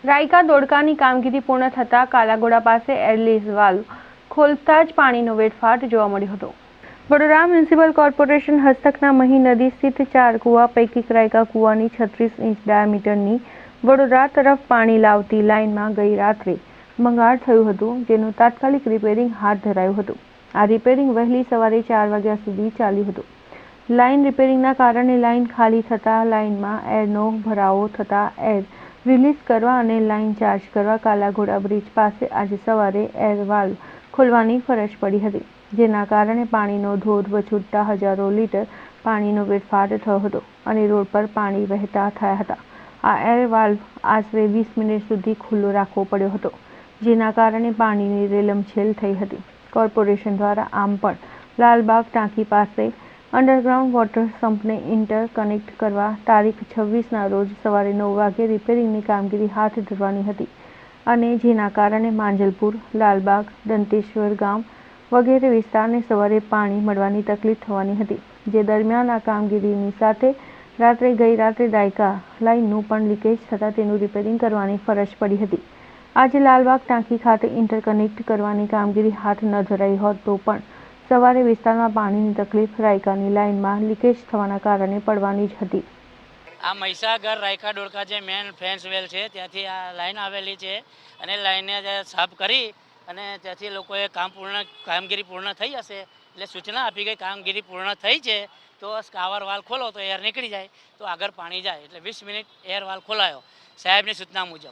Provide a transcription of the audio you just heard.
રાયકા દોડકાની કામગીરી પૂર્ણ થતાં કાલાઘોડા પાસે એરલીઝ વાલ્વ ખોલતા જ પાણીનો વેડફાટ જોવા મળ્યો હતો। વડોદરા મ્યુનિસિપલ કોર્પોરેશન હસ્તકના મહી નદી સ્થિત 4 કુવા પૈકી રાયકા કુવાની 36 ઇંચ ડાયામીટરની વડોદરા તરફ પાણી લાવતી લાઇનમાં ગઈ રાત્રે ભંગાણ થયું હતું, જેનું તાત્કાલિક રિપેરિંગ હાથ ધરાયું હતું। આ રિપેરિંગ વહેલી સવારે 4 વાગ્યા સુધી ચાલ્યું હતું। લાઇન રિપેરિંગના કારણે લાઇન ખાલી થતાં લાઇનમાં એરનો ભરાવો થતાં એર રિલીઝ કરવા અને લાઇન ચાર્જ કરવા કાલાઘોડા બ્રિજ પાસે આજે સવારે એર વાલ્વ ખોલવાની ફરજ પડી હતી, જેના કારણે પાણીનો ધોધ વછૂટતા હજારો લીટર પાણીનો વેડફાટ થયો હતો અને રોડ પર પાણી વહેતા થયા હતા। આ એર વાલ્વ આશરે 20 મિનિટ સુધી ખુલ્લો રાખવો પડ્યો હતો, જેના કારણે પાણીની રેલમછેલ થઈ હતી। કોર્પોરેશન દ્વારા આમ પણ લાલબાગ ટાંકી પાસે અંડરગ્રાઉન્ડ વોટર સમ્પને ઇન્ટર કનેક્ટ કરવા તારીખ 26ના રોજ સવારે 9 વાગે રિપેરિંગની કામગીરી હાથ ધરવાની હતી અને જેના કારણે માંજલપુર, લાલબાગ, દંતેશ્વર ગામ વગેરે વિસ્તારને સવારે પાણી મળવાની તકલીફ થવાની હતી। જે દરમિયાન આ કામગીરીની સાથે ગઈ રાત્રે રાયકા લાઇનનું પણ લીકેજ થતાં તેનું રિપેરિંગ કરવાની ફરજ પડી હતી। આજે લાલબાગ ટાંકી ખાતે ઇન્ટરકનેક્ટ કરવાની કામગીરી હાથ ન ધરાઈ હોત તો પણ સવારે વિસ્તારમાં પાણીની તકલીફ રાયકાની લાઇનમાં લીકેજ થવાના કારણે પડવાની જ હતી। આ મહીસાગર રાયકા ડોળકા જે મેન ફેન્સ વેલ છે ત્યાંથી આ લાઈન આવેલી છે અને લાઈનને સાફ કરી અને ત્યાંથી લોકોએ કામગીરી પૂર્ણ થઈ હશે એટલે સૂચના આપી ગઈ કામગીરી પૂર્ણ થઈ છે તો સ્કાવર વાલ ખોલો તો એર નીકળી જાય તો આગળ પાણી જાય એટલે 20 મિનિટ એર વાલ ખોલાયો સાહેબની સૂચના મુજબ।